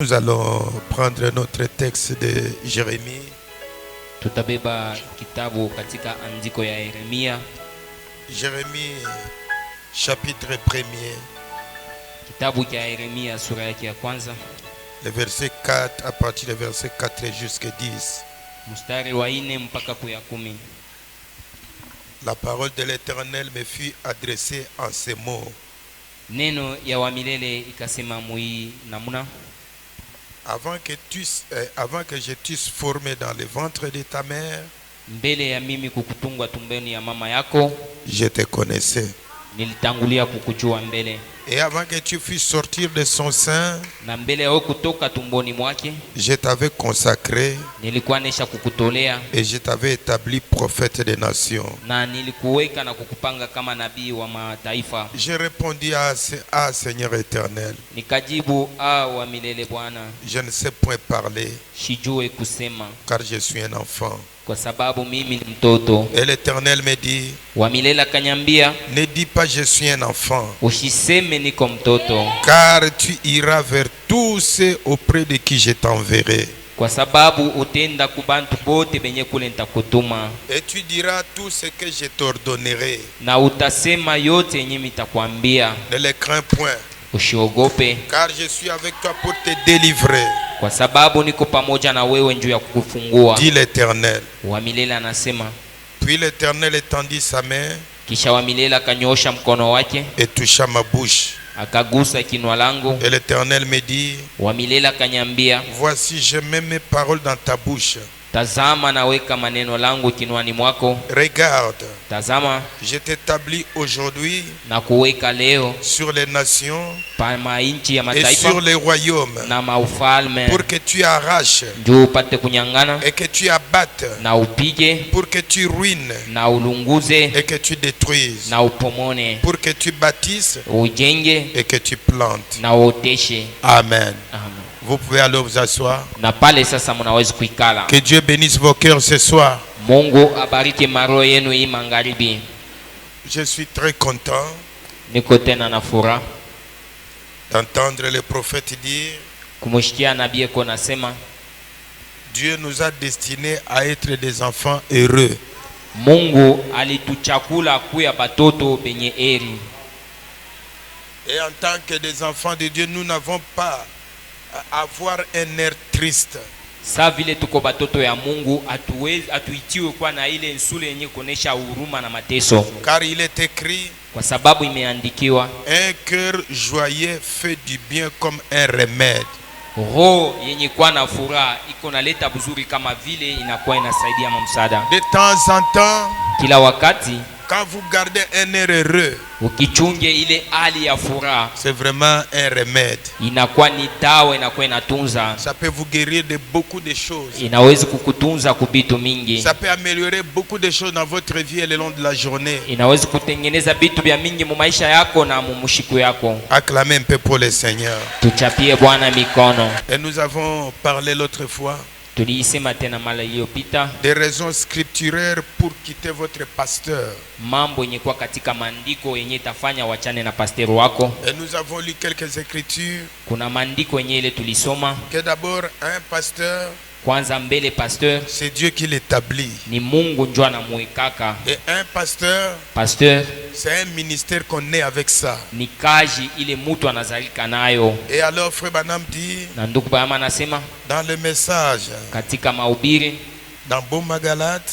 Nous allons prendre notre texte de Jérémie. Tutabeba kitabu katika andiko ya Yeremia. Jérémie chapitre 1er. Kitabu cha Yeremia sura yake ya kwanza. Le verset 4 à partir du verset 4 jusqu'à 10. Mstari wa 4 mpaka ya 10. La parole de l'Éternel me fut adressée en ces mots. Neno ya wa milele ikasema mui namuna. Avant que je t'eusse formé dans le ventre de ta mère, mbele ya mimi kukutungwa tumbeni ya mama yako, je te connaissais. Nilitangulia kukujua mbele. Et avant que tu fusses sortir de son sein, na mbele ya kutoka tumboni mwake, je t'avais consacré. Nilikuwa nesha kukutolea. Et je t'avais établi prophète des nations. Na nilikuweka na kukupanga kama nabii wa mataifa. Je répondis à Seigneur éternel. Nikajibu wa milele Bwana. Je ne sais point parler. Sijue kusema. Car je suis un enfant. Kwa sababu mimi ni mtoto. Et l'Éternel me dit, wa milele akaniambia, ne dis pas je suis un enfant. Usiseme niko mtoto. Car tu iras vers tous ceux auprès de qui je t'enverrai. Kwa sababu utenda kubantu bote benye kule nitakutuma. Et tu diras tout ce que je t'ordonnerai. Na utasema yote yenye nitakwambia. Ne le crains point. Usiogope. Car je suis avec toi pour te délivrer. Kwa sababu niko pamoja na wewe njoo ya kukufungua. Dit l'Éternel. Wa milele anasema. Puis l'Éternel étendit sa main. Kisha wa milele akanyoosha mkono wake. Et toucha ma bouche. Akagusa kinwa langu. Et l'Éternel me dit, wa milele akaniambia, voici je mets mes paroles dans ta bouche. Tazama naweka maneno langu kinwani mwako. Regarde, tazama, je t'établis aujourd'hui na kuweka leo sur les nations et sur les royaumes, na maufalme, pour que tu arraches njoo upate kunyangana, et que tu abattes, na upige, pour que tu ruines, na ulunguze, et que tu détruises, na upomone, pour que tu bâtisses, ujenge, et que tu plantes. na uoteshe. Amen. Amen. Vous pouvez alors vous asseoir. Na pale sasa mnaweza kuikala. Que Dieu bénisse vos cœurs ce soir. Mungu abariki maroho yenu hii magharibi. Je suis très content niko tena na furaha d'entendre le prophète dire, kumshikia nabii yako nasema, Dieu nous a destinés à être des enfants heureux. Mungu alituchakula kuya batoto benye eri. Et en tant que des enfants de Dieu, nous n'avons pas à avoir un air triste. Sa vile tuko batoto ya Mungu atuitiwe kwa na ile nsule yenye kuonesha huruma na mateso. Car il est écrit, kwa sababu imeandikiwa, un cœur joyeux fait du bien comme un remède. Roho yenye kwa na furaha iko naleta buzuri kama vile inakuwa inasaidia msaada. De temps en temps, kila wakati, quand vous gardez un air heureux, ukichunge ile hali ya furaha, c'est vraiment un remède. inakuwa ni dawa, inakuwa inatunza. Ça peut vous guérir de beaucoup de choses. Inaweza kukutunza kubitu mingi. Ça peut améliorer beaucoup de choses dans votre vie le long de la journée. Inaweza kutengeneza bitu vya mingi mu maisha yako na mu mushiku yako. Acclamez un peu pour le Seigneur. Tuchapie Bwana mikono. Et nous avons parlé l'autre fois tuliisema tena mara iliyopita des raisons scripturaires pour quitter votre pasteur. Mambo yenye kwa katika maandiko yenye tafanya wachane na pasteur wako. Et nous avons lu quelques écritures. Kuna maandiko yenye ile tulisoma. Que d'abord un pasteur, kwanza mbele pasteur, c'est Dieu qui l'établit. Ni Mungu njoo anamuwekaka. Et un pasteur, c'est un ministère qu'on est avec ça. Ni kazi ile mtu anazalika nayo. Et alors frère Branham dit, na ndugu Branham anasema dans le message, katika mahubiri, dans Boma Galate,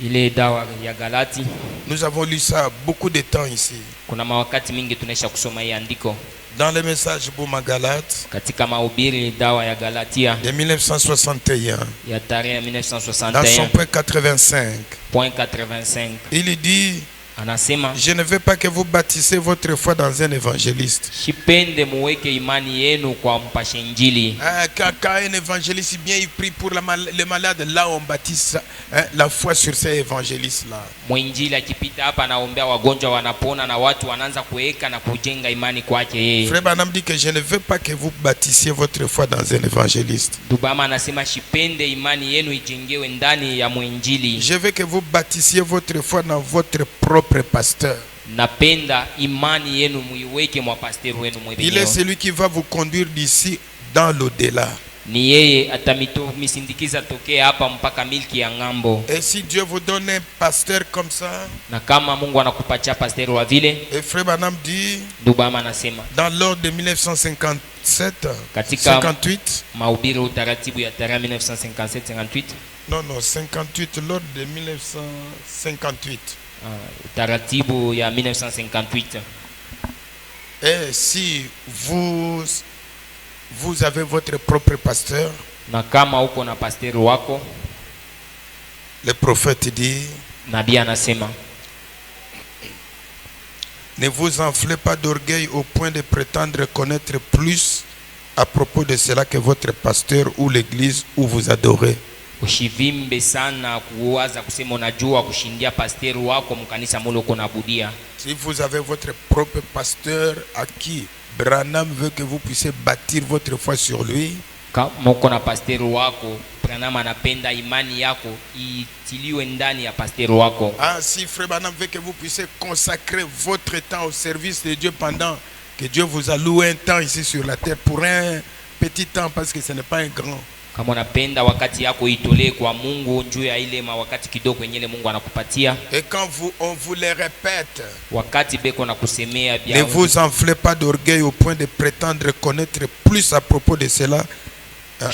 ile dawa ya Galati, nous avons lu ça beaucoup de temps ici. Kuna mawakati mingi tunaisha kusoma hii andiko. Dans le message Boma Galate, katika mahubiri dawa ya Galatia de 1961, ya tarehe 1961, dans son point 85, il dit, anasema, je ne veux pas que vous bâtissez votre foi dans un évangéliste. Shipende muweke imani yenu kwa mpasha injili. Quand un évangéliste bien il prie pour les malades, là on bâtisse la foi sur ces évangélistes-là. Mwinjili akipita hapa anaombea wagonjwa wanapona na watu wanaanza kuweka na kujenga imani kwake yeye. Frère Branham dit que je ne veux pas que vous bâtissiez votre foi dans un évangéliste. Dubama anasema shipende imani yenu ijengewe ndani ya mwinjili. Je veux que vous bâtissiez votre foi dans votre propre pasteur. Napenda imani yenu muiweke mwa pasteur wenu mwenyewe. Il est celui qui va vous conduire d'ici dans l'au-delà. Ni yeye atamisindikiza tokea hapa mpaka milki ya ngambo. Et si Dieu vous donne un pasteur comme ça, Na kama Mungu anakupatia pastor wa vile, et Frère Branham dit Dubama anasema dans l'ordre de 1957, katika 58, mahubiri utaratibu ya tarehe 1957-58, non, 58, l'ordre de 1958. utaratibu ya 1958. Et si vous avez votre propre pasteur, Na kama uko na pastor wako, le prophète dit, nabii anasema ne vous enflez pas d'orgueil au point de prétendre connaître plus à propos de cela que votre pasteur ou l'église où vous adorez. Ushivimbe sana kuwaza kusema unajua kushindia pastor wako mkanisa mulo uko nabudia. Si vous avez votre propre pasteur à qui Branham veut que vous puissiez bâtir votre foi sur lui, Kama uko na pastor wako, Branham anapenda imani yako itiliwe ndani ya pastor wako. si Frère Branham veut que vous puissiez consacrer votre temps au service de Dieu pendant que Dieu vous a loué un temps ici sur la terre, pour un petit temps parce que ce n'est pas un grand. Kama unapenda wakati yako itolee kwa Mungu njoo ya ile wakati kidogo yenyewe Mungu anakupatia. Et quand on vous les répète, Wakati beko na kusemea ne vous enflez pas d'orgueil au point de prétendre connaître plus à propos de cela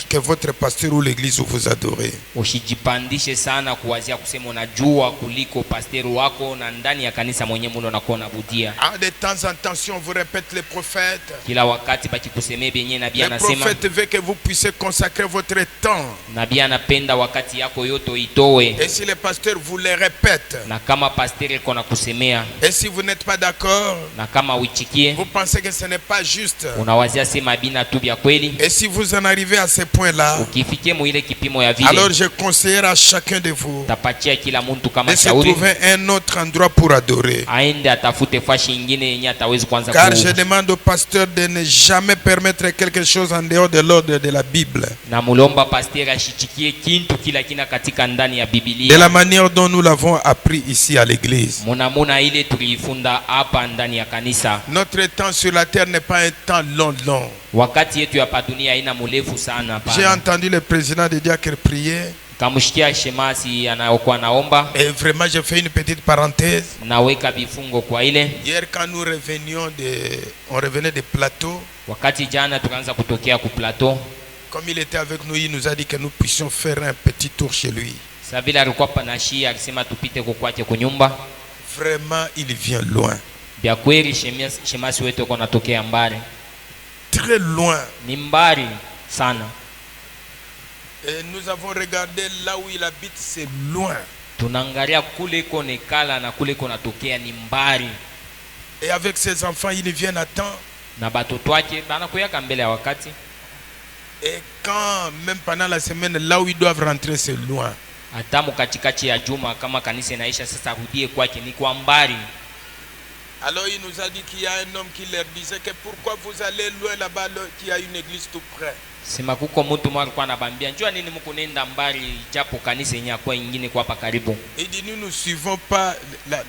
que votre pasteur ou l'église où vous adorez. Usijipandishe sana kuwazia kusema unajua kuliko pastor wako na ndani ya kanisa mwenyewe mulo nakuwa nabudia. De temps en temps, si on vous répète les prophètes, Kila wakati bakikusemea benye nabii le anasema, prophète veut que vous puissiez consacrer votre temps. nabii anapenda wakati yako yote itoe. Et si le pasteur vous les répète, Na kama pastor iko na kusemea, et si vous n'êtes pas d'accord, na kama uichikie, vous pensez que ce n'est pas juste, unawazia sema bina tu bya kweli, et si vous en arrivez à ce point-là, ukifikie muile kipimo ya vile, alors je conseillerais à chacun de vous tapatia kila mtu de kama se shauri trouver un autre endroit pour adorer. aende atafute fashi nyingine yenye atawezi kwanza Car je demande au pasteur de ne jamais permettre quelque chose en dehors de l'ordre de la Bible, na mulomba pasteur ashichikie kintu kila kina katika ndani ya de Biblia, la manière dont nous l'avons appris ici à l'église. muna ile tuliifunda hapa ndani ya kanisa. Notre temps sur la terre n'est pas un temps long. Wakati yetu ya pa dunia haina murefu sana. J'ai entendu le président de Diacre prier, Kamushikia shemasi anaokuwa naomba, et vraiment j'ai fait une petite parenthèse. naweka bifungo kwa ile. Hier quand nous on revenait de plateau, Wakati jana tukaanza kutokea ku plateau, comme il était avec nous, il nous a dit que nous puissions faire un petit tour chez lui. Savila alikuwa panashi alisema tupite kukwake kunyumba. Vraiment, il vient loin. Bya kweli shemasi wetu kwa natokea mbali. Très loin. Ni mbali sana. Et nous avons regardé là où il habite, c'est loin. Tunaangalia kule iko nekala na kule iko natokea ni mbali. Et avec ses enfants, ils viennent à temps. Na batoto wake banakuya mbele ya wakati. Et quand même pendant la semaine, là où ils doivent rentrer, c'est loin. Hata katikati ya juma kama kanisa inaisha sasa rudie kwake ni kwa mbali. Alors il nous a dit qu'il y a un homme qui leur disait que pourquoi vous allez loin là-bas qu'il y a une église tout près. Sema kuko mtu mmoja alikuwa anabambia njoo nini mko nenda mbali japo kanisa yenyewe kwa nyingine kwa hapa karibu. Il dit nous ne suivons pas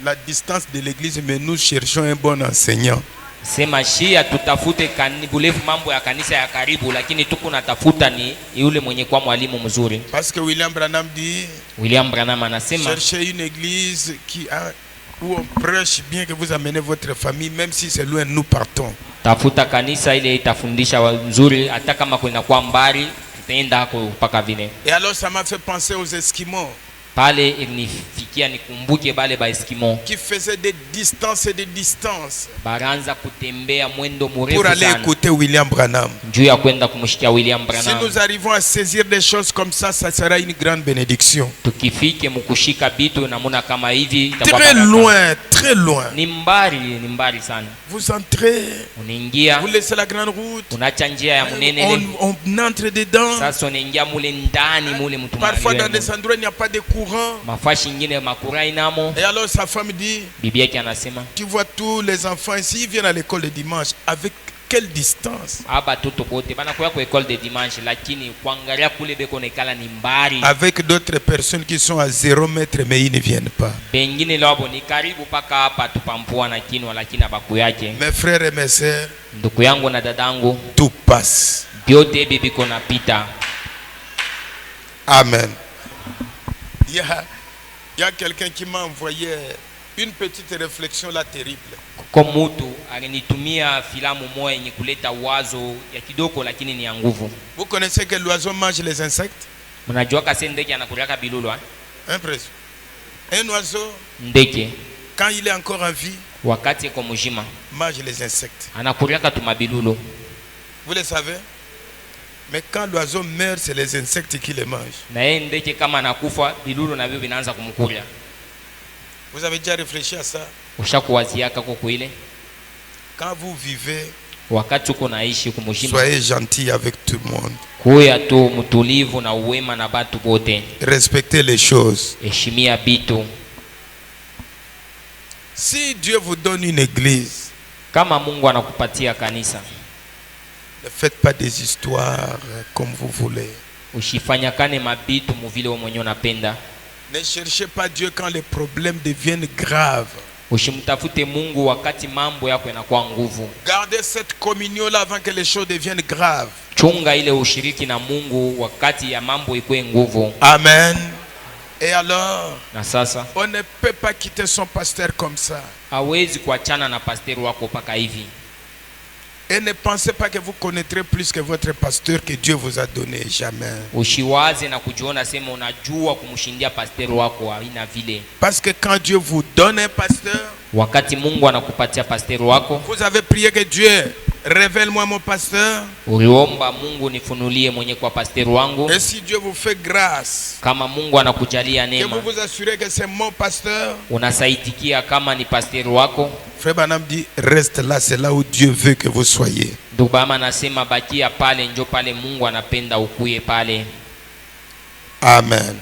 la distance de l'église, mais nous cherchons un bon enseignant. Sema shia tutafute bulevu mambo ya kanisa ya karibu, lakini tuko natafuta ni yule mwenye kwa mwalimu mzuri. Parce que William Branham dit, William Branham anasema cherchez une église où on prêche bien, que vous amenez votre famille, même si c'est loin, nous partons. Tafuta kanisa ile itafundisha nzuri, hata kama kuna kwa mbali tutaenda hako mpaka vile. Et alors ça m'a fait penser aux Esquimaux. Pale ilinifikia nikumbuke bale ba Eskimo qui faisaient des distances et des distances baranza kutembea mwendo mrefu pour aller sana écouter William Branham. Juu ya kwenda kumshikia William Branham. Si nous arrivons à saisir des choses comme ça sera une grande bénédiction. Tukifike mkushika bitu namuna kama hivi itakuwa très loin, très loin. Ni mbali sana. Vous entrez, unaingia, vous laissez la grande route, unaacha njia ya munene, on entre dedans. Sasa unaingia mule ndani mule mtu. Parfois dans des endroits il n'y a pas de courant. Mafashi ingine makurai namo. Et alors sa femme dit, bibi yake anasema, tu vois tous les enfants ici, ils viennent à l'école le dimanche. Avec quelle distance? Aba toto bote bana kwa école de dimanche, lakini kuangalia kule beko nekala ni mbali. Avec d'autres personnes qui sont à 0 mètre mais ils ne viennent pas. Bengine labo ni karibu paka hapa tupampua na kinwa, lakini abaku yake. Mes frères et mes sœurs, ndugu yangu na dadangu, tout passe. Byote bibi kona pita. Amen. Il y a quelqu'un qui m'a envoyé une petite réflexion là terrible. Kwa mtu alinitumia filamu moja yenye kuleta wazo ya kidogo lakini ni ya nguvu. Vous connaissez que l'oiseau mange les insectes? Mnajua kasi ndege anakulaka bilulu ha? Impression. Un oiseau, Ndege quand il est encore en vie, wakati kwa mjima mange les insectes. anakulaka tumabilulu. Vous le savez? Mais quand l'oiseau meurt, c'est les insectes qui les mangent. Na yeye ndege kama anakufa bilulu na vyo vinaanza kumkulia. Vous avez déjà réfléchi à ça? Ushakuwaziaka kwa ile? Quand vous vivez, Wakati uko naishi kumjima, soyez gentil avec tout le monde. kuya tu mtulivu na uwema na batu bote. Respectez les choses. Heshimia bitu. Si Dieu vous donne une église, Kama Mungu anakupatia kanisa, ne faites pas des histoires comme vous voulez. usifanyakane mabitu muvile wewe mwenyewe unapenda. Ne cherchez pas Dieu quand les problèmes deviennent graves. Usimtafute Mungu wakati mambo yako yanakuwa nguvu. Gardez cette communion-là avant que les choses deviennent graves. Chunga ile ushiriki na Mungu wakati ya mambo ikuwe nguvu. Amen. Et alors, Na sasa on ne peut pas quitter son pasteur comme ça. hawezi kuachana na pasteri wako paka hivi. Et ne pensez pas que vous connaîtrez plus que votre pasteur que Dieu vous a donné. Jamais. Ushiwaze na kujiona sema unajua kumshindia pasteri wako, haina vile. Parce que quand Dieu vous donne un pasteur, Wakati Mungu anakupatia pasteri wako, vous avez prié que Dieu révèle-moi mon pasteur. uliomba Mungu nifunulie mwenye kwa pasteri wangu. Et si Dieu vous fait grâce, Kama Mungu anakujalia que neema, vous vous assurez que c'est mon pasteur, unasaitikia kama ni pasteri wako. Frère Branham dit, reste là, c'est là où Dieu veut que vous soyez. Dubama nasema bakia pale, njo pale Mungu anapenda ukuye pale. Amen.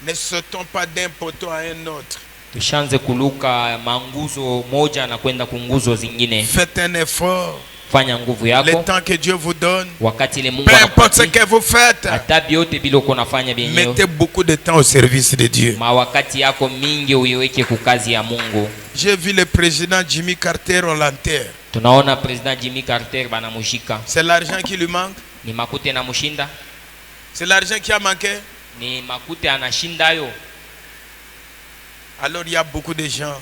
Ne sautons pas d'un poteau à un autre. Tushanze kuluka manguzo moja na kwenda kunguzo zingine. Faites un effort. Fanya nguvu Le yako temps que Dieu vous donne, wakati ile Mungu peu importe ce anakupatia. que vous faites, Hata biote bila uko nafanya mettez vyenyewe, beaucoup de temps au service de Dieu. mawakati yako mingi uiweke kukazi ya Mungu. J'ai vu le président Jimmy Carter, on l'enterre. Tunaona president Jimmy Carter banamushika. C'est l'argent qui lui manque. Ni makute na mushinda? C'est l'argent qui a manqué. Ni makute anashinda yo? Alors il y a beaucoup de gens,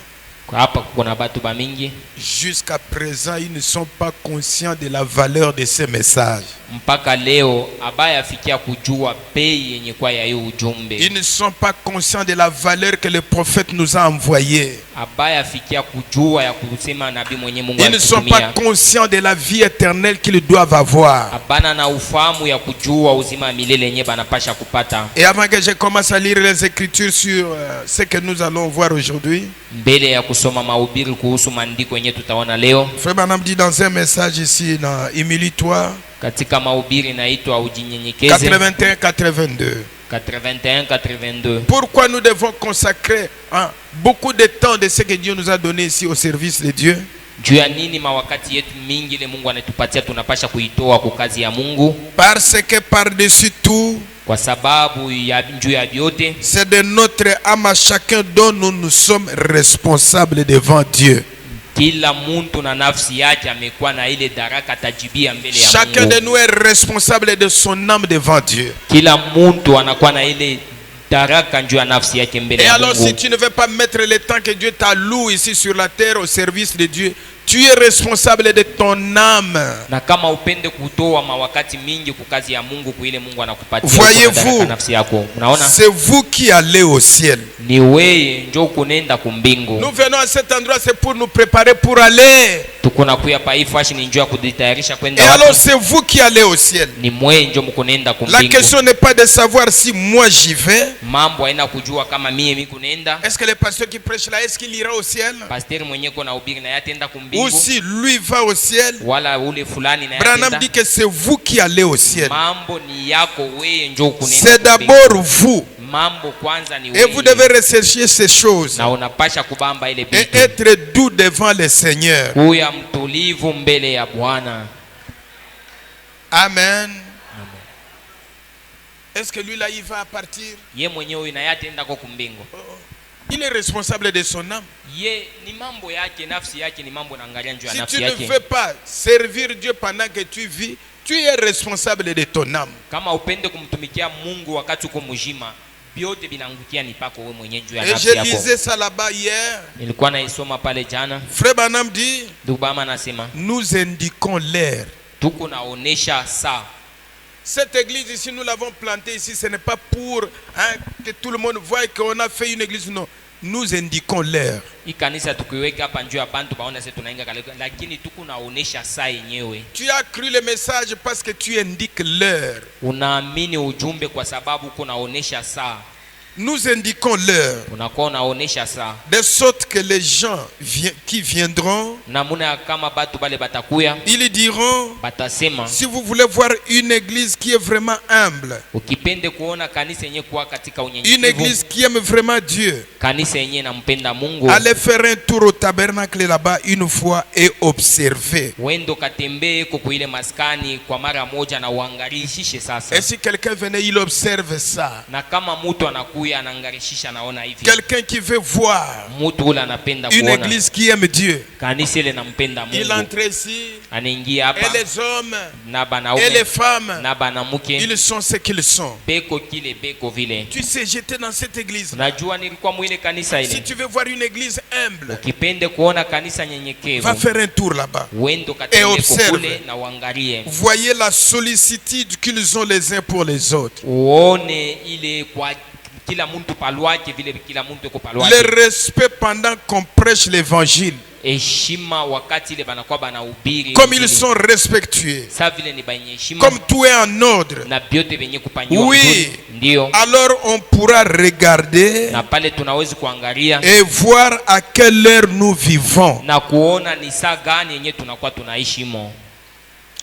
Kwa hapa kuna batu ba mingi jusqu'à présent, ils ne sont pas conscients de la valeur de ces messages. mpaka leo abaya afikia kujua bei yenye kwa ya hiyo ujumbe. Ils ne sont pas conscients de la valeur que le prophète nous a envoyée. Abaya afikia kujua ya kusema nabii mwenye Mungu Ils ne sont pas alitumia. conscients de la vie éternelle qu'ils doivent avoir. Abana na ufahamu ya kujua uzima wa milele yenye banapasha kupata. Et avant que je commence à lire les Écritures sur ce que nous allons voir aujourd'hui, Mbele ya kusoma mahubiri kuhusu maandiko yenye tutaona leo, Frère Branham dit dans un message ici, dans Humilie-toi, katika mahubiri naitwa ujinyenyekeze 81-82. 81-82. Pourquoi nous devons consacrer beaucoup de temps de ce que Dieu nous a donné ici au service de Dieu? Juu ya nini mawakati yetu mingi ile Mungu anatupatia tunapasha kuitoa kwa kazi ya Mungu? Parce que par-dessus tout, Kwa sababu ya juu ya vyote, c'est de notre âme à chacun dont nous sommes responsables devant Dieu. kila muntu na nafsi yake amekuwa na ile daraka tajibia mbele ya Chacun de Mungu. nous est responsable de son âme devant Dieu. Kila muntu anakuwa na ile daraka juu ya nafsi yake mbele Et ya alors si Mungu. tu ne veux pas mettre le temps que Dieu t'alloue ici sur la terre au service de Dieu, tu es responsable de ton âme. Na kama upende kutoa mawakati mingi kukazi ya Mungu kuile Mungu anakupatia Voyez-vous, kwa daraka nafsi yako. Unaona? C'est vous qui allez au ciel. Ni weye njo kunenda kumbingu. Nous venons à cet endroit, c'est pour nous préparer pour aller. Tukuna kuya pa hii fashi ni njoo ya kujitayarisha Et kwenda alors wapi? c'est vous qui allez au ciel. Ni mwe njo mkunenda La kumbingu. question n'est pas de savoir si moi j'y vais. Mambo haina kujua kama mie mi kunenda. Est-ce que le pasteur qui prêche là, est-ce qu'il ira au ciel? Pasteri mwenye kona ubiri na yatenda Ou kumbingu. si lui va au ciel? Wala ule fulani na Branham yatenda. dit que c'est vous qui allez au ciel. Mambo ni yako weye njo kunenda. C'est d'abord vous. Mambo kwanza ni Et vous devez rechercher ces choses. na unapasha kubamba ile Et bitu. être doux devant le Seigneur. Kuya mtulivu mbele ya Bwana. Amen. Est-ce que lui là il va partir? Ye mwenyewe na yatenda kwa kumbingu. Il est responsable de son âme. Ye ni mambo yake, nafsi yake ni mambo na angalia njoo ya Si tu nafsi ne yake. veux pas servir Dieu pendant que tu vis, tu es responsable de ton âme. Kama upende kumtumikia Mungu wakati uko mjima, vyote vinaangukia ni pako wewe mwenyewe juu ya Et nafsi je yako. lisais ça là-bas hier. Nilikuwa naisoma pale jana. Frère Branham dit, Ndugu Bama anasema nous indiquons l'heure. tuko naonesha saa. Cette église ici, nous l'avons plantée ici, ce n'est pas pour que tout le monde voie qu'on a fait une église, non. Nous indiquons l'heure. Hii kanisa tukiweka hapa njoo ya bantu baona sasa tunainga kale, lakini tuko naonesha saa yenyewe. Tu as cru le message parce que tu indiques l'heure. Unaamini ujumbe kwa sababu uko naonesha saa. Nous indiquons l'heure. Unakuwa unaonesha saa. De sorte que les gens qui viendront, Namuna kama batu bale batakuya, ils diront, batasema si vous voulez voir une église qui est vraiment humble, ukipende kuona kanisa yenye kuwa katika une unyenyekevu, église qui aime vraiment Dieu, kanisa yenye nampenda Mungu, allez faire un tour au tabernacle là-bas une fois et observez. wendo katembee kwa ile maskani kwa mara moja na uangarishishe sasa. Et si quelqu'un venait, il observe ça. Na kama mtu anakuya anaangarishisha naona hivi. Quelqu'un qui veut voir Mtu ule anapenda une kuona église qui aime Dieu, kanisa ile nampenda il Mungu. entre ici, Anaingia hapa et les hommes na et les banaume femmes, na banamuke ils sont ce qu'ils sont. beko kile beko vile. Tu sais, j'étais dans cette église. Najua nilikuwa mwile kanisa Si ile. tu veux voir une église humble, Ukipende kuona kanisa va nyenyekevu, faire un tour là-bas. wendo katembee observe. kule na uangalie. Voyez la sollicitude qu'ils ont les uns pour les autres. Uone ile kwa kila mtu palwake vile kila mtu yuko Le palwake. respect pendant qu'on prêche l'évangile. Heshima wakati ile banakuwa banahubiri. Comme ils sont respectueux. Sa vile ni banye heshima. Comme tout est en ordre. Na vyote venye kupangiwa Oui. vizuri. Ndio. Alors on pourra regarder Na pale tunaweza kuangalia et voir à quelle heure nous vivons. na kuona ni saa gani yenye tunakuwa tunaishi mo.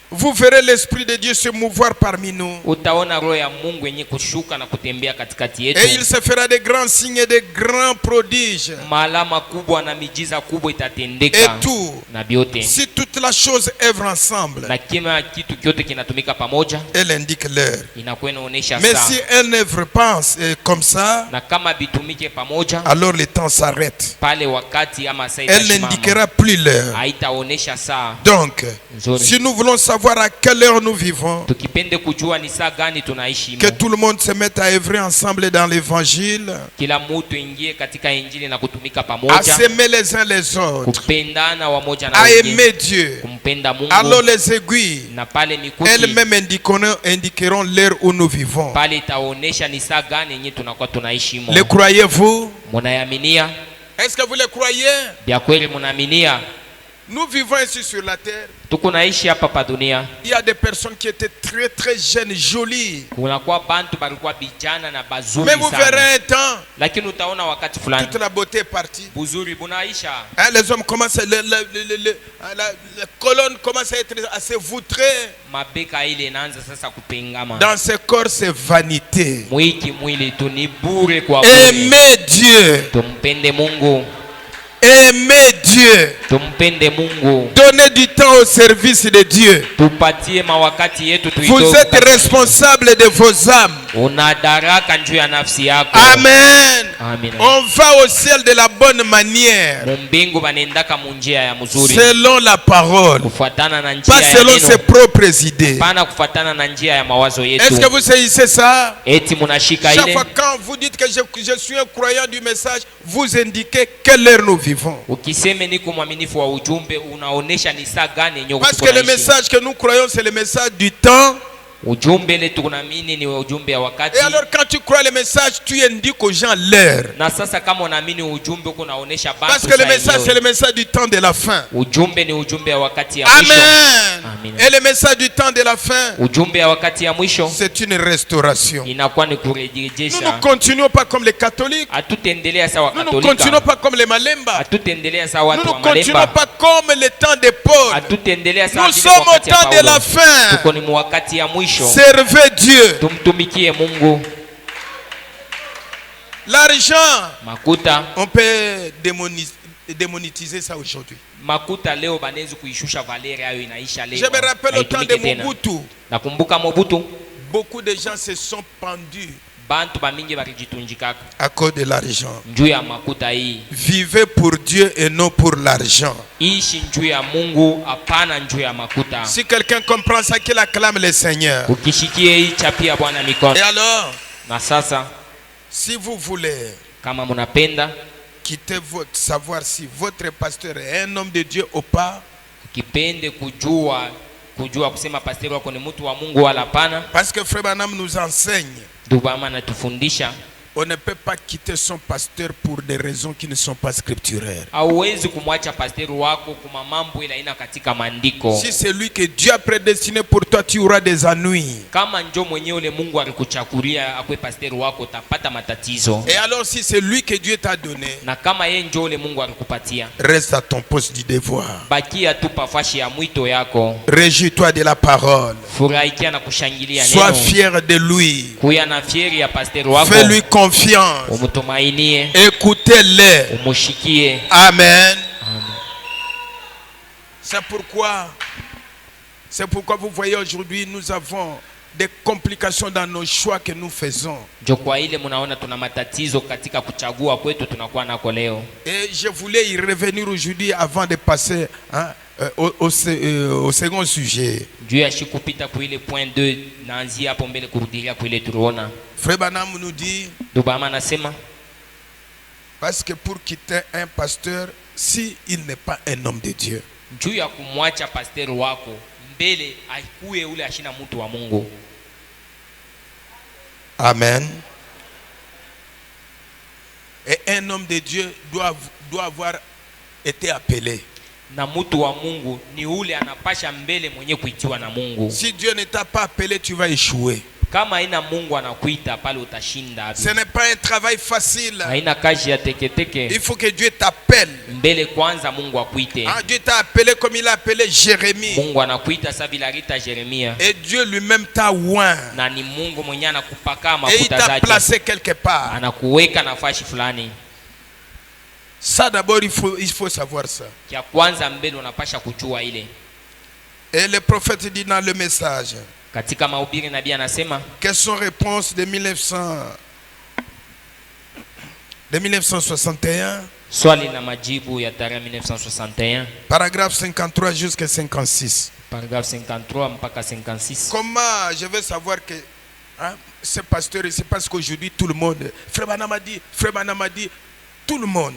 Vous verrez l'Esprit de Dieu se mouvoir parmi nous. Utaona roho ya Mungu yenye kushuka na kutembea katikati yetu. Et il se fera des grands signes et des grands prodiges. Maalama kubwa na miujiza kubwa itatendeka. Et tout. Na vyote. Si toute la chose œuvre ensemble, Na kila kitu kyote kinatumika pamoja, elle indique l'heure. inakuwa inaonesha Mais saa. si elle n'œuvre pas comme ça, Na kama bitumike pamoja, alors le temps s'arrête. pale wakati ama saa Elle itasimama. n'indiquera plus l'heure. Haitaonesha saa. Donc, Nzuri. si nous voulons savoir à quelle heure nous vivons, Tukipende kujua ni saa gani tunaishi que mo. tout le monde se mette à œuvrer ensemble dans l'évangile, Kila mtu ingie katika injili na kutumika à pamoja, s'aimer les uns les autres, kupendana wamoja na à wengine, aimer Dieu. kumpenda Mungu. Alors les aiguilles, Na pale mikuki elles-mêmes indiqueront l'heure où nous vivons. pale itaonesha ni saa gani yenye tunakuwa tunaishi mo. Le croyez-vous? Munayaminia? Est-ce que vous le croyez? Bya kweli munaaminia? Nous vivons ici sur la terre. Tuko naishi hapa pa dunia. Il y a des personnes qui étaient très très jeunes, jolies. Kunakuwa bantu balikuwa bijana na bazuri Mais vous sana. verrez un temps, Lakini utaona wakati fulani toute la beauté est partie. buzuri bunaisha. Hein, les hommes commencent, la colonne commence à se voutrer. Mabeka ile inaanza sasa kupengama. Dans ce corps, c'est vanité. Mwiki mwili tu ni bure kwa bure. Aimez Dieu. Tumpende Mungu. Aimez Dieu. Tumpende Mungu. Donnez du temps au service de Dieu. Tupatie mawakati yetu Vous êtes responsable de vos âmes. Una daraka njuu ya nafsi yako. Amen. Amen. On va au ciel de la bonne manière. Mumbingu banendaka munjia ya mzuri. Selon la parole. Kufuatana na njia Pas ya selon neno. ses propres idées. Pana kufuatana na njia ya mawazo yetu. Est-ce que vous saisissez ça? Eti munashika Chaque ile. fois quand vous dites que je suis un croyant du message, vous indiquez quelle heure nous vivons. Ukiseme niko mwaminifu wa ujumbe unaonesha ni saa gani yenye Parce que le message que nous croyons, c'est le message du temps. Ujumbe ile tunaamini ni ujumbe ya wakati. Et alors quand tu crois le message, tu indiques aux gens l'heure. Na sasa kama unaamini ujumbe uko naonesha bantu. Parce que le message, c'est le message du temps de la fin. Ujumbe ni ujumbe ya wakati ya mwisho. Amen. Amen. Et le message du temps de la fin, Ujumbe ya wakati ya mwisho c'est une restauration. inakuwa ni Nous kurejesha. ne continuons pas comme les catholiques. Hatutendelea sawa Nous ne continuons Katolika. pas comme les Malemba. Hatutendelea sawa Nous watu wa ne continuons Malemba. pas comme le temps de Paul. Hatutendelea sawa Nous vile sommes au wakati ya temps de la Paulo. fin. Tuko ni wakati ya mwisho. Servez Dieu. Tumtumikie Mungu. L'argent, Makuta on peut démonétiser ça aujourd'hui. makuta leo banezi kuishusha valeri hayo inaisha leo. Je me rappelle au temps de Haitumike tena. Mobutu. Nakumbuka Mobutu, Beaucoup de gens se sont pendus bantu bamingi barijitunjikaka à cause de l'argent. njuu ya makuta hii. Vivez pour Dieu et non pour l'argent. Ishi njuu ya Mungu, hapana njuu ya makuta. Si quelqu'un comprend ça, qu'il acclame le Seigneur. Ukishikie hii chapia Bwana mikono. Et alors, Na sasa si vous voulez kama munapenda quitter votre savoir si votre pasteur est un homme de Dieu ou pas, ukipende kujua kusema pasteri wako ni mtu wa Mungu wala hapana, parce que Frère Branham nous enseigne, Dubama anatufundisha on ne peut pas quitter son pasteur pour des raisons qui ne sont pas scripturaires. hauwezi kumwacha pasteri wako kuma mambo ila ina katika maandiko. Si c'est lui que Dieu a prédestiné pour toi, tu auras des ennuis. Kama njo mwenyewe ule Mungu alikuchakulia akwe pasteri wako, utapata matatizo. Et alors si c'est lui que Dieu t'a donné, Na kama yeye njo ule Mungu alikupatia, reste à ton poste du devoir. bakia tu pafashi ya mwito yako. Réjouis-toi de la parole. Furahikia na kushangilia Sois neno. fier de lui. Kuya na fieri ya pasteri wako. Fais-lui confiance. Umutumainie, Écoutez-les. umushikie. Amen. Amen. C'est pourquoi vous voyez aujourd'hui, nous avons des complications dans nos choix que nous faisons. Njo kwa ile munaona tuna matatizo katika kuchagua kwetu tunakuwa nako leo. Et je voulais y revenir aujourd'hui avant de passer au second sujet. Juu ya shikupita kwa ile point 2 naanzia hapo mbele kurudilia kwa ile tuliona. Frère Branham nous dit, Dubama anasema parce que pour quitter un pasteur, si il n'est pas un homme de Dieu, juu ya kumwacha pasteri wako mbele aikuwe ule ashina mtu wa Mungu. amen. Et un homme de Dieu doit avoir été appelé. Na mtu wa Mungu ni ule anapasha mbele mwenye kuitiwa na Mungu. Si Dieu ne t'a pas appelé, tu vas échouer. Kama ina Mungu anakuita pale utashinda. Ce n'est pas un travail facile. Haina kazi ya teketeke. Il faut que Dieu t'appelle. Mbele kwanza Mungu akuite. Dieu t'a appelé comme il a appelé Jérémie. Mungu anakuita sawa vile alita Yeremia. Et Dieu lui-même t'a oint. Na ni Mungu mwenye anakupaka Et il mafuta t'a zake. placé quelque part. Anakuweka nafasi fulani. Ça d'abord, il faut savoir ça. Kia kwanza mbele unapasha kujua ile. Et le prophète dit dans le message, Katika mahubiri nabii anasema question réponse de 1961, swali na majibu ya tarehe 1961 paragraphe 53 jusqu'à 56. paragraphe 53 mpaka 56. Comment je vais savoir que ce pasteur, c'est parce qu'aujourd'hui tout le monde, Frère Branham a dit, tout le monde.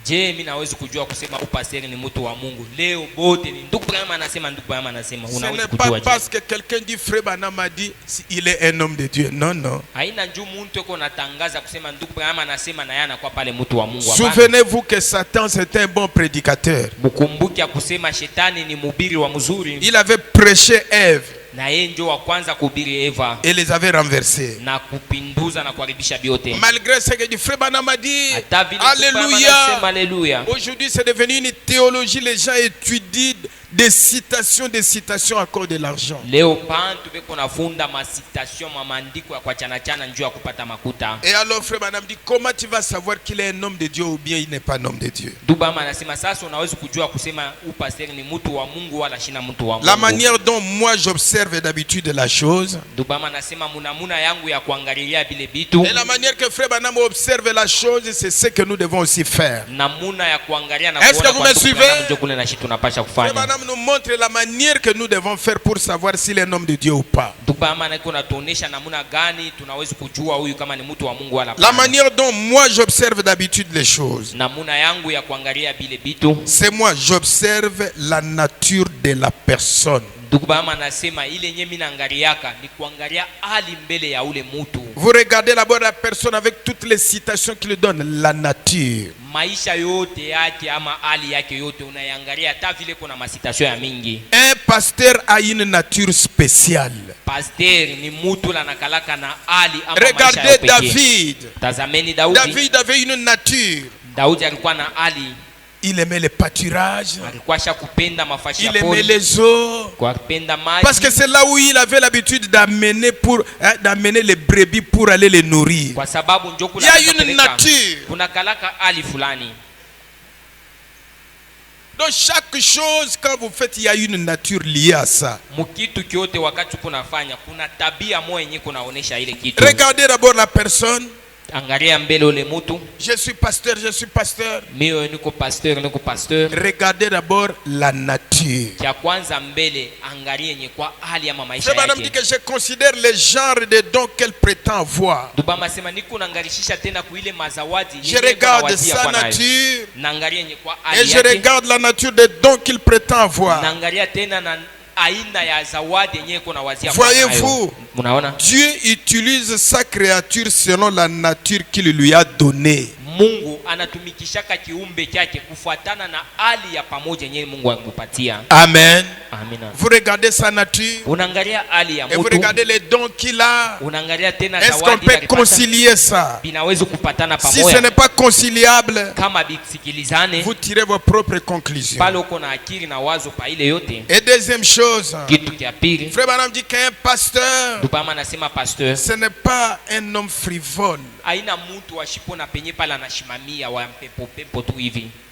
Je, mimi naweza kujua kusema upasteri ni mtu wa Mungu. Leo bote ni ndugu Branham anasema, ndugu Branham anasema. Ce Unaweza n'est kujua pas parce que quelqu'un dit Frère Branham a dit il est un homme de Dieu. Non, non. haina njoo mtu yuko natangaza kusema ndugu Branham anasema na yeye anakuwa pale mtu wa Mungu. Hapana. Souvenez-vous que Satan c'était un bon prédicateur. Mkumbuke kusema shetani ni mhubiri wa mzuri. Il avait prêché Ève Na yeye ndio wa kwanza kuhubiri Eva et les avait renversés. na kupinduza na kuharibisha vyote. Malgré ce que dit Frère Branham a dit, Hata vile alléluia. Alléluia. Aujourd'hui c'est devenu une théologie, les gens étudient des citations à cause de l'argent. Leo bantu beko nafunda masitation maandiko ya kwa chana njoo ya kupata makuta. Et alors Frère Branham dit, comment tu vas savoir qu'il est un homme de Dieu ou bien il n'est pas un homme de Dieu? Dubama anasema sasa unaweza kujua kusema upasteri ni mtu wa Mungu wala shina mtu wa Mungu. La manière dont moi j'observe d'habitude la chose, Dubama anasema munamuna yangu ya kuangalia bile bitu. et la manière que Frère Branham observe la chose, c'est ce que nous devons aussi faire. Namuna ya kuangalia na Est-ce que vous me suivez? Ndio kule na shitu tunapasha Frère kufanya. Branham nous montre la manière que nous devons faire pour savoir s'il est un homme de Dieu ou pas. Dubama anako natuonesha namuna gani tunaweza kujua huyu kama ni mtu wa Mungu wala La hapana. manière dont moi j'observe d'habitude les choses, Namuna yangu ya kuangalia bile bitu. c'est moi j'observe la nature de la personne. Dubama anasema ile yenyewe mimi naangaliaka ni kuangalia hali mbele ya ule mtu. Vous regardez d'abord la personne avec toutes les citations qu'il donne, la nature. Maisha yote yake ama hali yake yote unaiangalia hata vile kuna masitasio ya mingi. Un pasteur a une nature spéciale. Pasteur ni mtu la nakalaka na hali ama maisha Regardez yake. David. Tazameni Daudi. David avait une nature. Daudi alikuwa na hali. Il aimait les pâturages. Alikuwa kupenda mafashi ya Il aimait pori. les eaux. Kwa kupenda maji. Parce que c'est là où il avait l'habitude d'amener les brebis pour aller les nourrir. Kwa sababu njoo Il y a une nature. kuna kalaka hali fulani. Donc chaque chose, quand vous faites, il y a une nature liée à ça. Mukitu kyote wakati kunafanya kuna tabia moja yenye kunaonesha ile kitu. Regardez d'abord la personne. Angalia mbele ule mutu. Je suis pasteur, je suis pasteur. Mimi niko pasteur. Regardez d'abord la nature. Kia kwanza mbele angalia yenye kwa hali ya maisha C'est madame dit yake. que je considère les genres de dons qu'elle prétend avoir. Dubama sema niko naangarishisha tena kuile mazawadi. Je regarde sa nature. Naangalia yenye kwa Et hali je yake. regarde la nature des dons qu'il prétend avoir. Naangalia tena na aina ya zawadi yenye kuna wazia. Voyez-vous, munaona? Dieu utilise sa créature selon la nature qu'il lui a donnée. Mungu anatumikishaka kiumbe chake kufuatana na hali ya pamoja yenye Mungu amempatia. Amen. Amina. Vous regardez sa nature. Unaangalia hali ya Et vous mtu. regardez les dons qu'il a. Unaangalia tena Est-ce qu'on zawadi peut concilier ça? binaweza kupatana Si ce pamoja. n'est pas conciliable, Kama bisikilizane vous tirez vos propres conclusions. pale uko na akili na wazo pa ile yote. Et deuxième chose, Kitu kia pili, Frère Branham dit qu'un pasteur, Dupama anasema pasteur ce n'est pas un homme frivole. aina mtu washipo na penye pala anashimamia wa pepo tu hivi.